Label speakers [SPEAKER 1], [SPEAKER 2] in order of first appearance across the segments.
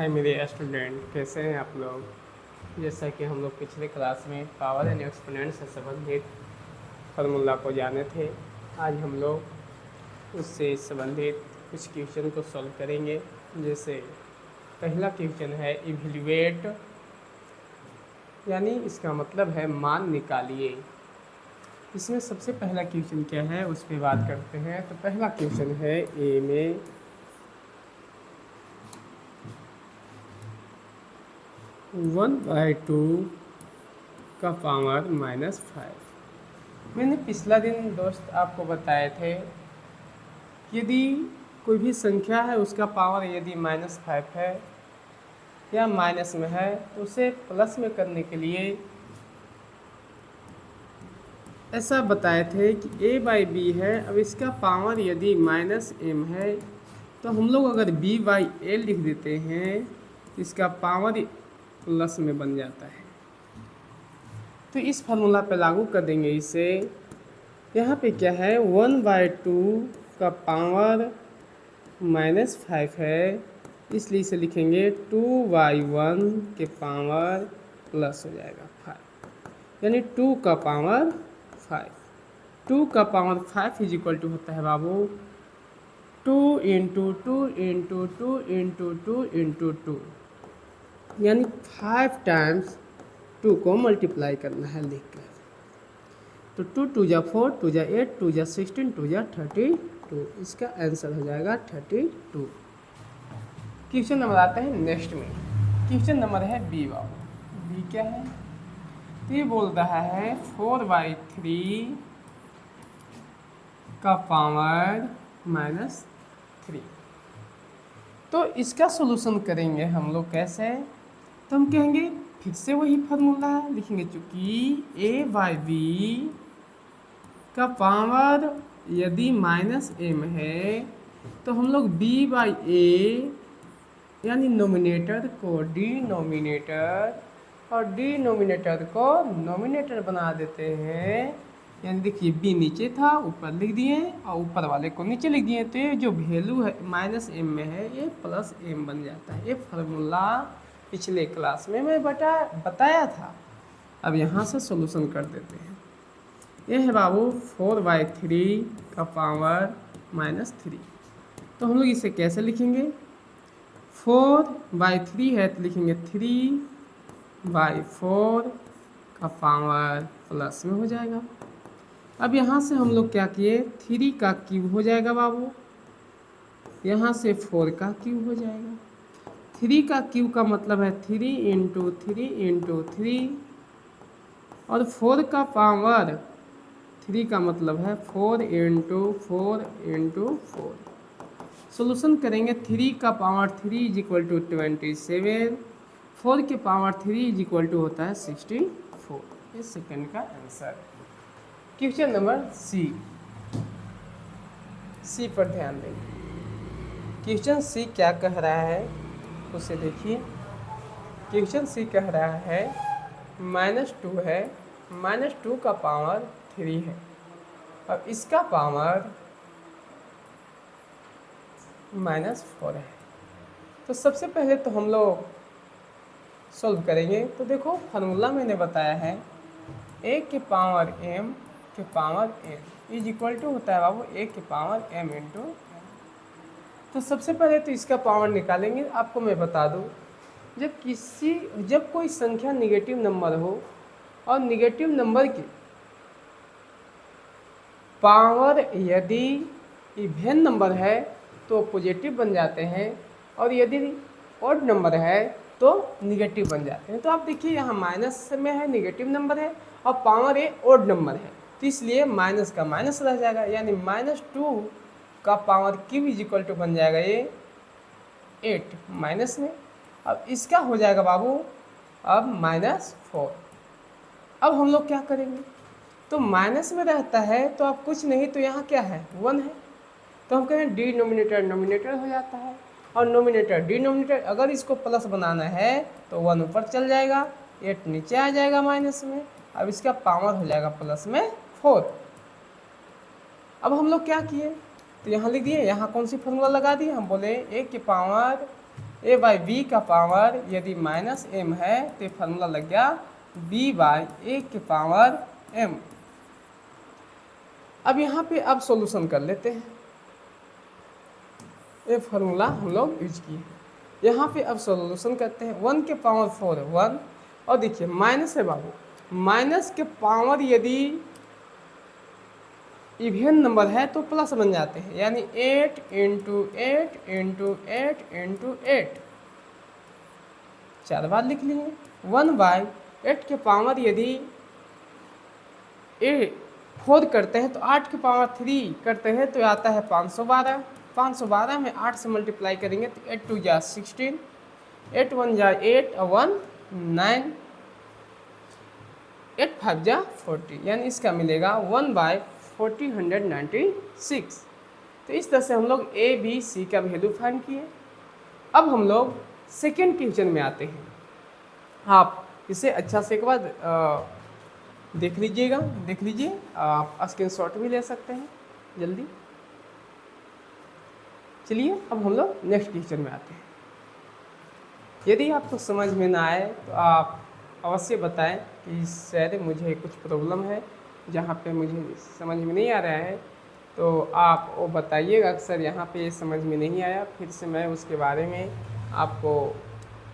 [SPEAKER 1] हाय मेरे स्टूडेंट, कैसे हैं आप लोग। जैसा कि हम लोग पिछले क्लास में पावर एंड एक्सपोनेंट से संबंधित फार्मूला को जाने थे, आज हम लोग उससे संबंधित कुछ क्वेश्चन को सॉल्व करेंगे। जैसे पहला क्वेश्चन है इवेल्युएट, यानी इसका मतलब है मान निकालिए। इसमें सबसे पहला क्वेश्चन क्या है उस पर बात करते हैं। तो पहला क्वेश्चन है ए में 1/2 का पावर -5। मैंने पिछला दिन दोस्त आपको बताए थे, यदि कोई भी संख्या है उसका पावर यदि -5 है या माइनस में है तो उसे प्लस में करने के लिए ऐसा बताए थे कि a/b है। अब इसका पावर यदि -m है तो हम लोग अगर b/a लिख देते हैं तो इसका पावर प्लस में बन जाता है। तो इस फार्मूला पे लागू कर देंगे इसे। यहाँ पे क्या है 1/2 का पावर -5 है, इसलिए इसे लिखेंगे 2/1 के पावर प्लस हो जाएगा 5, यानी 2 का पावर 5। 2 का पावर 5 इज इक्वल टू होता है बाबू 2 × 2 × 2 × 2 × 2, यानी 5 टाइम्स 2 को मल्टीप्लाई करना है लिख कर। तो 2 2 जा 4, 2 जा 8, 2 जा 16, 2 जा 32, इसका आंसर हो जाएगा 32। क्वेश्चन नंबर आता है नेक्स्ट में। क्वेश्चन नंबर है बी बाबू। बी क्या है? तो ये बोल रहा है 4/3 का पावर -3। तो इसका सॉल्यूशन करेंगे हम लोग कैसे? तो हम कहेंगे फिर से वही फार्मूला लिखेंगे, चूँकि a/b का पावर यदि -m है तो हम लोग b/a यानी नोमिनेटर को डिनोमिनेटर और डिनोमिनेटर को नोमिनेटर बना देते हैं। यानी देखिए b नीचे था, ऊपर लिख दिए और ऊपर वाले को नीचे लिख दिए, तो ये जो वैल्यू है -m में है ये +m बन जाता है। ये फार्मूला पिछले क्लास में मैं बताया था। अब यहाँ से सॉल्यूशन कर देते हैं। ये है बाबू 4/3 का पावर -3। तो हम लोग इसे कैसे लिखेंगे? 4/3 है तो लिखेंगे 3/4 का पावर प्लस में हो जाएगा। अब यहाँ से हम लोग क्या किए, 3 का क्यूब हो जाएगा बाबू, यहाँ से 4 का क्यूब हो जाएगा। 3 का क्यूब का मतलब है 3 × 3 × 3, और 4 का पावर 3 का मतलब है 4 × 4 × 4। सोल्यूशन करेंगे 3 का पावर 3 इज इक्वल टू 27, 4 के पावर 3 इज इक्वल टू होता है 64। ये सेकंड का आंसर। क्वेश्चन नंबर सी पर ध्यान देंगे। क्वेश्चन सी क्या कह रहा है उसे देखिए। क्वेश्चन सी कह रहा है -2 है, -2 का पावर 3 है। अब इसका पावर -4 है। तो सबसे पहले तो हम लोग सॉल्व करेंगे। तो देखो फार्मूला मैंने बताया है a के पावर m के power n is equal to होता है बाबू a के पावर m × n। तो सबसे पहले तो इसका पावर निकालेंगे। आपको मैं बता दूं, जब कोई संख्या निगेटिव नंबर हो और निगेटिव नंबर की पावर यदि इवन नंबर है तो पॉजिटिव बन जाते हैं, और यदि ऑड नंबर है तो निगेटिव बन जाते हैं। तो आप देखिए यहाँ माइनस में है, निगेटिव नंबर है, और पावर ए ऑड नंबर है, तो इसलिए माइनस का माइनस रह जाएगा, यानी -2 का power cube is equal to बन जाएगा ये 8 माइनस में। अब इसका हो जाएगा बाबू अब -4। अब हम लोग क्या करेंगे? तो माइनस में रहता है तो अब कुछ नहीं, तो यहाँ क्या है 1 है, तो हम कहें डिनोमिनेटर नोमिनेटर हो जाता है, और नोमिनेटर डिनोमिनेटर। अगर इसको प्लस बनाना है तो 1 ऊपर चल जाएगा, 8 नीचे आ जाएगा माइनस में। अब इसका पावर हो जाएगा प्लस में 4। अब हम लोग क्या किए, तो यहाँ लिख दिए, यहाँ कौन सी फार्मूला लगा दिए, हम बोले a के पावर ए बाई बी का पावर यदि माइनस एम है तो फार्मूला लग गया बी बाई ए के पावर एम। अब यहाँ पे अब सॉल्यूशन कर लेते हैं, ये फार्मूला हम लोग यूज किए। यहाँ पे अब सॉल्यूशन करते हैं, 1 के पावर 4 है 1, और देखिए माइनस है बाबू, माइनस के पावर यदि इवन नंबर है तो प्लस बन जाते हैं, यानी 8 इंटू 8 इंटू 8 इंटू 8, 4 बार लिख लिए। 1/8 के पावर यदि 4 करते हैं तो 8 के पावर 3 करते हैं तो आता है 512। 512 में 8 से मल्टीप्लाई करेंगे तो 8 2 जा 16, 8 1 जा 8 और 1 9, 8 5 जा 40, यानी इसका मिलेगा 1/4096। तो इस तरह से हम लोग ए बी सी का वैल्यू फाइंड किए। अब हम लोग सेकेंड क्वेश्चन में आते हैं। आप इसे अच्छा से एक बार देख लीजिएगा, देख लीजिए, आप स्क्रीनशॉट भी ले सकते हैं जल्दी। चलिए अब हम लोग नेक्स्ट क्वेश्चन में आते हैं। यदि आपको समझ में ना आए तो आप अवश्य बताएं कि सर मुझे कुछ प्रॉब्लम है, जहाँ पे मुझे समझ में नहीं आ रहा है तो आप वो बताइएगा। अक्सर यहाँ पे समझ में नहीं आया, फिर से मैं उसके बारे में आपको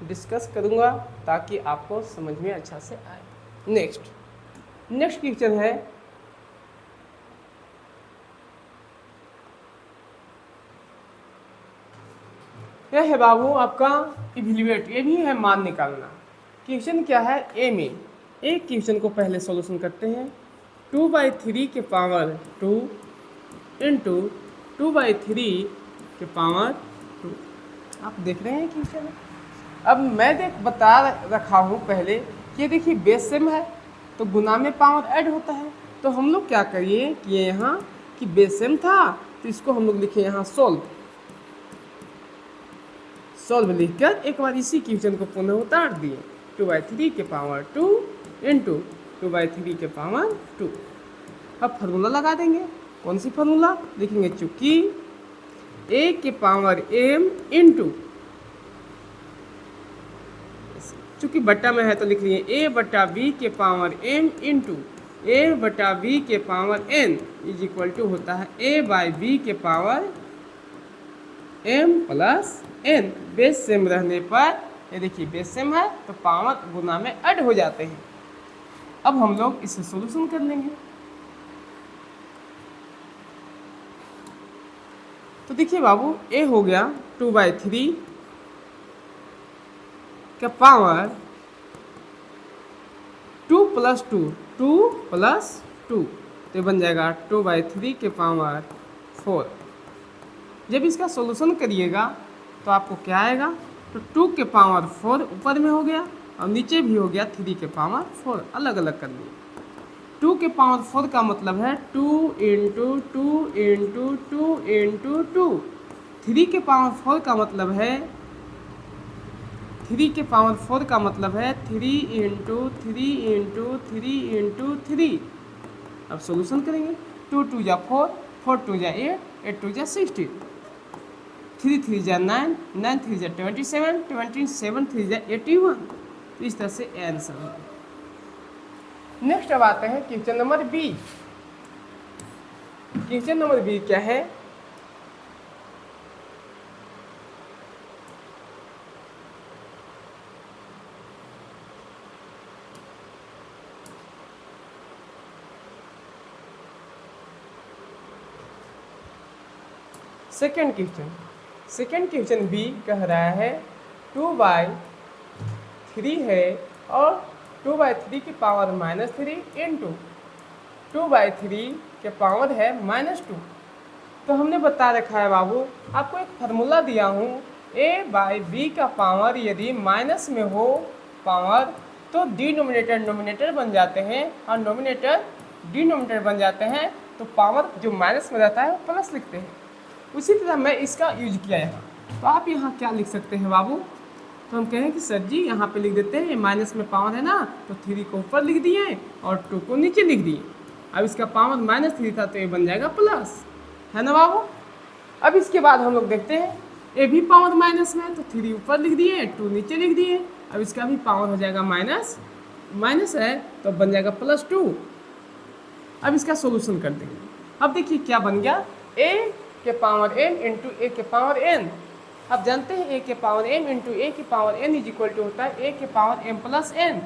[SPEAKER 1] डिस्कस करूँगा ताकि आपको समझ में अच्छा से आए। नेक्स्ट क्वेश्चन है, यह है बाबू आपका इवैल्यूएट, ये भी है मान निकालना। क्वेश्चन क्या है, ए में एक क्वेश्चन को पहले सॉल्यूशन करते हैं। 2/3 के पावर 2 इंटू 2/3 के पावर 2। आप देख रहे हैं क्वेश्चन। अब मैं बता रखा हूँ पहले कि देखिए बेस सेम है तो गुना में पावर ऐड होता है, तो हम लोग क्या करिए कि यहाँ कि बेस सेम था तो इसको हम लोग लिखे यहाँ सॉल्व लिखकर एक बार इसी क्वेश्चन को पुनः उतार दिए। 2/3 के पावर 2 इंटू 2/3 के पावर 2। अब फार्मूला लगा देंगे। कौन सी फार्मूला लिखेंगे, चूंकि ए के पावर एम इंटू, चूंकि बट्टा में है तो लिख लिए ए बट्टा बी के पावर एम इंटू ए बट्टा बी के power N is equal to होता है ए बाई बी के power M plus N. Base same रहने पर, ये देखिए बेस सेम है तो पावर गुना में ऐड हो जाते हैं। अब हम लोग इसे सॉल्यूशन कर लेंगे। तो देखिए बाबू, ए हो गया 2/3 का पावर 2 प्लस 2, 2 प्लस 2 तो बन जाएगा 2/3 के पावर 4। जब इसका सॉल्यूशन करिएगा तो आपको क्या आएगा, तो 2 के पावर 4 ऊपर में हो गया और नीचे भी हो गया 3 के पावर 4, अलग अलग कर लिए। 2 के पावर 4 का मतलब है 2 इंटू 2 इंटू 2 इंटू 2। 3 के पावर 4 का मतलब है 3 के पावर 4 का मतलब है 3 इंटू 3 इंटू 3 इंटू 3। अब सॉल्यूशन करेंगे। 2 2 जा 4, 4 2 जा 8, 8 2 जा 16, 3 3 जा 9, 9 3 जा 27, 27 3 जा 81। तो इस तरह से आंसर होगा। नेक्स्ट अब आते हैं question number B. Question number B क्या है, सेकेंड क्वेश्चन बी कह रहा है 2/3 है और 2/3 की पावर -3 इंटू 2/3 के पावर है -2। तो हमने बता रखा है बाबू, आपको एक फार्मूला दिया हूँ, a बाई बी का पावर यदि माइनस में हो पावर तो डिनोमिनेटर नोमिनेटर बन जाते हैं और नोमिनेटर डिनोमिनेटर बन जाते हैं, तो पावर जो माइनस में रहता है वो प्लस लिखते हैं। उसी तरह मैं इसका यूज किया यहाँ। तो आप यहाँ क्या लिख सकते हैं बाबू, तो हम कहें कि सर जी यहाँ पे लिख देते हैं माइनस में पावर है ना, तो 3 को ऊपर लिख दिए और 2 को नीचे लिख दिए। अब इसका पावर -3 था तो ये बन जाएगा प्लस, है ना बाबू। अब इसके बाद हम लोग देखते हैं ए भी पावर माइनस में है तो 3 ऊपर लिख दिए, 2 नीचे लिख दिए। अब इसका भी पावर हो जाएगा माइनस, माइनस है तो बन जाएगा +2। अब इसका सोल्यूशन कर देंगे। अब देखिए क्या बन गया, a के पावर m इंटू ए के पावर n। अब जानते हैं a के पावर m इंटू ए के power n is equal to होता है a के पावर m प्लस n।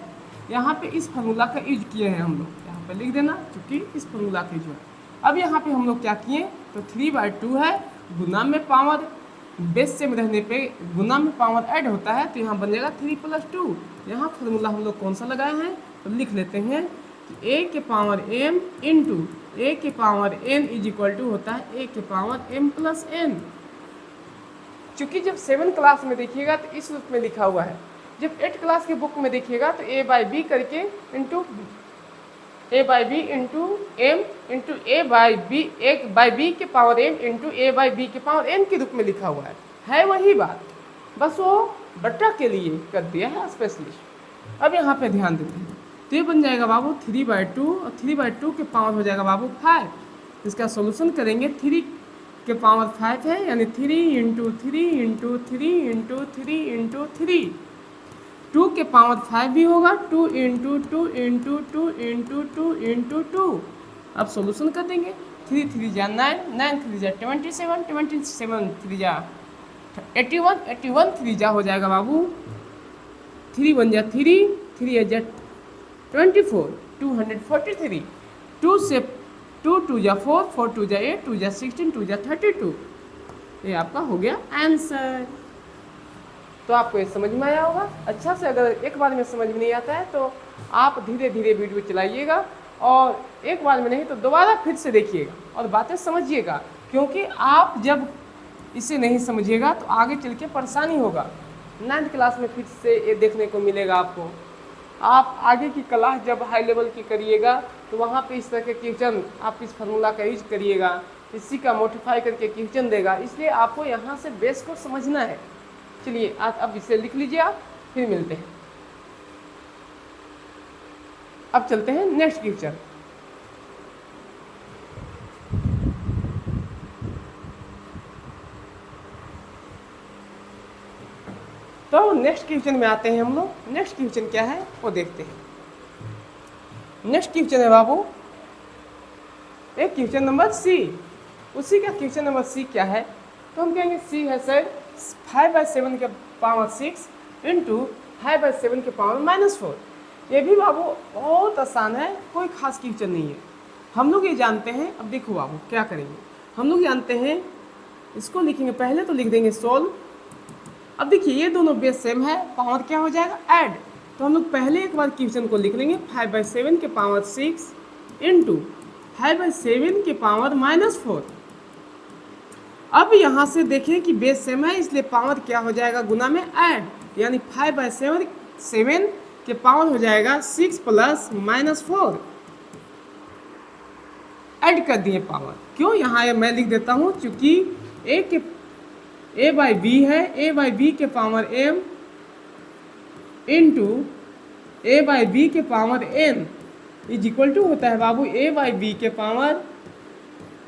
[SPEAKER 1] यहाँ पे इस फार्मूला का यूज किए हैं हम लोग, यहाँ पे लिख देना क्योंकि इस फार्मूला का यूज है। अब यहाँ पे हम लोग क्या किए, तो 3/2 है, गुना में पावर बेस सेम रहने पे गुना में पावर ऐड होता है तो यहाँ बन जाएगा 3 + 2। यहाँ फार्मूला हम लोग कौन सा लगाए हैं, तो लिख लेते हैं कि a के पावर m इंटू ए के power n is equal to होता है a के पावर m प्लस n। चूँकि जब 7 क्लास में देखिएगा तो इस रूप में लिखा हुआ है, जब 8 क्लास के बुक में देखिएगा तो a/b करके into a/b into m into a/b के पावर m इंटू a/b के पावर n के रूप में लिखा हुआ है वही बात, बस वो बट्टा के लिए कर दिया है स्पेशलिस्ट। अब यहाँ पे ध्यान देते हैं तो ये बन जाएगा बाबू 3/2 और 3/2 के पावर हो जाएगा बाबू 5। इसका सोल्यूशन करेंगे, 3 के पावर 5 है यानी 3 इंटू 3 इंटू 3 इंटू 3 इंटू 3। 2 के पावर 5 भी होगा, 2 इंटू 2 इंटू 2 इंटू 2 इंटू 2। अब सोल्यूशन कर देंगे, 3 3 जा 9, 9 3 जा 27, 27 3 जा 81, 81 3 जा हो जाएगा बाबू 3 1 जा 3, 3 जा 24, 243। 2 से 2 2 जा 4, 4 2 जा 8, 2 जा 16, 2 जा 32। ये आपका हो गया आंसर। तो आपको ये समझ में आया होगा अच्छा से। अगर एक बार में समझ में नहीं आता है तो आप धीरे धीरे वीडियो चलाइएगा और एक बार में नहीं तो दोबारा फिर से देखिएगा और बातें समझिएगा, क्योंकि आप जब इसे नहीं समझिएगा तो आगे चल के परेशानी होगा। 9th क्लास में फिर से ये देखने को मिलेगा आपको। आप आगे की क्लास जब हाई लेवल की करिएगा तो वहाँ पे इस तरह के क्वेश्चन आप इस फार्मूला का यूज करिएगा, इसी का मॉडिफाई करके क्वेश्चन देगा, इसलिए आपको यहाँ से बेस को समझना है। चलिए आज अब इसे लिख लीजिए, आप फिर मिलते हैं। अब चलते हैं नेक्स्ट क्वेश्चन। तो नेक्स्ट क्वेश्चन में आते हैं हम लोग। नेक्स्ट क्वेश्चन क्या है वो देखते हैं। नेक्स्ट क्वेश्चन है बाबू एक क्वेश्चन नंबर सी। उसी का क्वेश्चन नंबर सी क्या है, तो हम कहेंगे सी है सर 5/7 के पावर 6 इंटू 5/7 के पावर -4। ये भी बाबू बहुत आसान है, कोई खास क्वेश्चन नहीं है। हम लोग ये जानते हैं, अब देखो बाबू क्या करेंगे, हम लोग जानते हैं इसको लिखेंगे, पहले तो लिख देंगे सोल्व। अब देखिए ये दोनों बेस सेम है, पावर क्या हो जाएगा ऐड, तो हम लोग पहले एक बार क्वेश्चन को लिख लेंगे 5/7 के पावर 6 इंटू 5/7 के पावर -4। अब यहाँ से देखें कि बेस सेम है इसलिए पावर क्या हो जाएगा गुना में ऐड, यानी 5/7 के पावर हो जाएगा 6 प्लस -4। ऐड कर दिए पावर, क्यों यहाँ मैं लिख देता हूँ क्योंकि a/b है, a/b के पावर m इंटू a/b के power n is equal to होता है बाबू a/b के पावर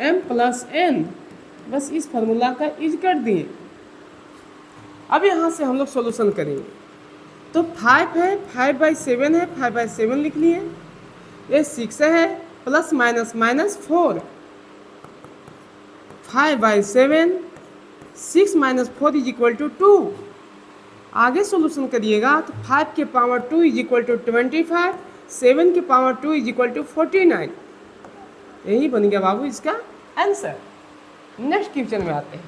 [SPEAKER 1] m प्लस n। बस इस फार्मूला का यूज कर दिए। अब यहाँ से हम लोग सॉल्यूशन करेंगे, तो 5 है, 5/7 है, 5/7 लिख लिए, ये 6 है plus minus 4, 5/7 6 - 4 is equal to 2। आगे सॉल्यूशन करिएगा तो 5 के पावर 2 इज इक्वल टू 25, 7 के पावर 2 इज इक्वल टू 49। यही बन गया बाबू इसका आंसर। नेक्स्ट क्वेश्चन में आते हैं।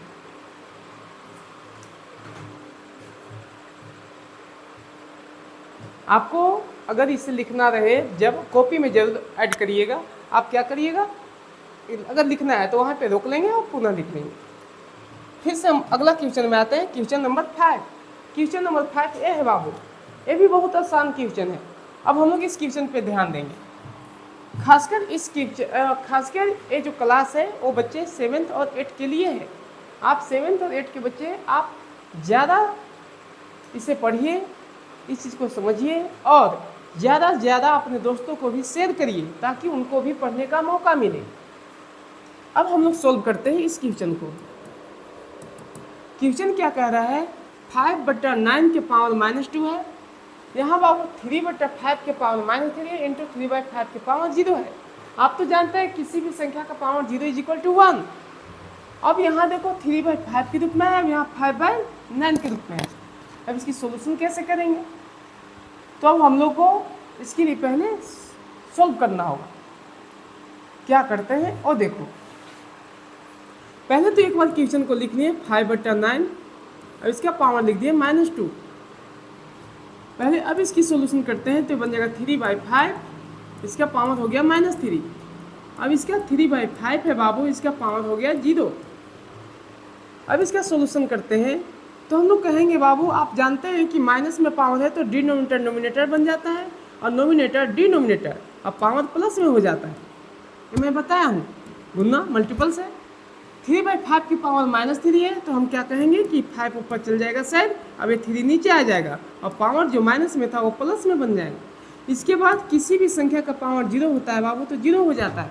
[SPEAKER 1] आपको अगर इसे लिखना रहे जब कॉपी में जरूर ऐड करिएगा। आप क्या करिएगा, अगर लिखना है तो वहाँ पे रोक लेंगे और पुनः लिख लेंगे। फिर से हम अगला क्वेश्चन में आते हैं, क्वेश्चन नंबर 5। क्वेश्चन नंबर 5 ये है बाबू, ये भी बहुत आसान क्वेश्चन है। अब हम लोग इस क्वेश्चन पे ध्यान देंगे, खासकर ये जो क्लास है वो बच्चे 7th और 8th के लिए है। आप 7th और 8th के बच्चे आप ज़्यादा इसे पढ़िए, इस चीज़ को समझिए और ज़्यादा से ज़्यादा अपने दोस्तों को भी शेयर करिए ताकि उनको भी पढ़ने का मौका मिले। अब हम लोग सॉल्व करते हैं इस क्वेश्चन को। क्वेश्चन क्या कह रहा है, 5/9 के पावर -2 है। यहाँ बाबू 3/5 के पावर -3 है इंटू 3/5 के पावर 0 है। आप तो जानते हैं किसी भी संख्या का पावर 0 = 1। अब यहाँ देखो 3/5 के रूप में है, अब यहाँ 5/9 के रूप में है। अब इसकी सोल्यूशन कैसे करेंगे, तो अब हम लोग को इसके लिए पहले सॉल्व करना होगा। क्या करते हैं और देखो, पहले तो एक बार क्वेश्चन को लिख लिए 5/9 और इसका पावर लिख दिए -2 पहले। अब इसकी सोल्यूशन करते हैं तो बन जाएगा 3/5, इसका पावर हो गया -3। अब इसका 3/5 है बाबू, इसका पावर हो गया 0। अब इसका सोल्यूशन करते हैं तो हम लोग कहेंगे बाबू, आप जानते हैं कि माइनस में पावर है तो डिनोमिनेटर नोमिनेटर बन जाता है और नोमिनेटर डिनोमिनेटर, अब पावर प्लस में हो जाता है। ये मैं बताया हूँ, गुना मल्टीपल से। 3/5 की पावर -3 है तो हम क्या कहेंगे कि 5 ऊपर चल जाएगा साइड, अब ये 3 नीचे आ जाएगा और पावर जो माइनस में था वो प्लस में बन जाएगा। इसके बाद किसी भी संख्या का पावर 0 होता है बाबू तो 0 हो जाता है,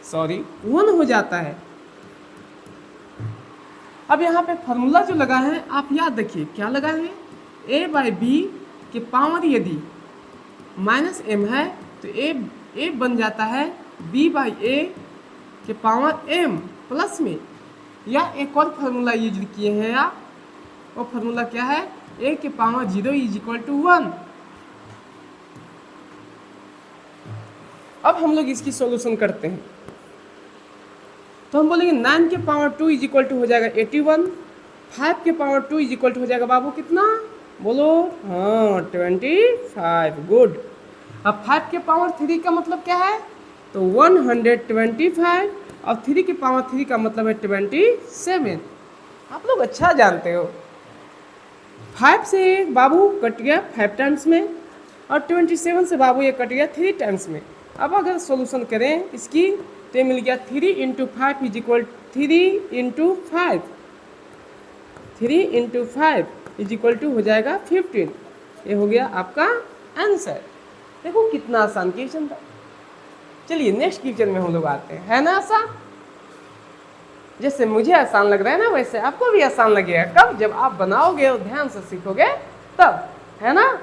[SPEAKER 1] 1 हो जाता है। अब यहाँ पे फॉर्मूला जो लगा है आप याद रखिए, क्या लगा है, a/b के पावर यदि -m है तो a बन जाता है b/a के पावर m प्लस में। या एक और फार्मूला यूज किए हैं आप, वो फार्मूला क्या है, a के पावर 0 = 1। अब हम लोग इसकी सॉल्यूशन करते हैं तो हम बोलेंगे 9 के पावर 2 = हो जाएगा 81, 5 के पावर 2 = हो जाएगा बाबू कितना, बोलो, हाँ 25। गुड। अब 5 के पावर 3 का मतलब क्या है, तो 125 और 3 के पावर 3 का मतलब है 27। आप लोग अच्छा जानते हो। 5 से बाबू कट गया 5 टाइम्स में और 27 से बाबू ये कट गया 3 टाइम्स में। अब अगर सॉल्यूशन करें इसकी तो ये मिल गया 3 × 5 = 3 × 5 = हो जाएगा 15। ये हो गया आपका आंसर। देखो कितना आसान क्वेश्चन था। चलिए नेक्स्ट क्वेश्चन में हम लोग आते हैं, है ना आसान। जैसे मुझे आसान लग रहा है ना वैसे आपको भी आसान लगेगा। कब, जब आप बनाओगे और ध्यान से सीखोगे तब, है ना।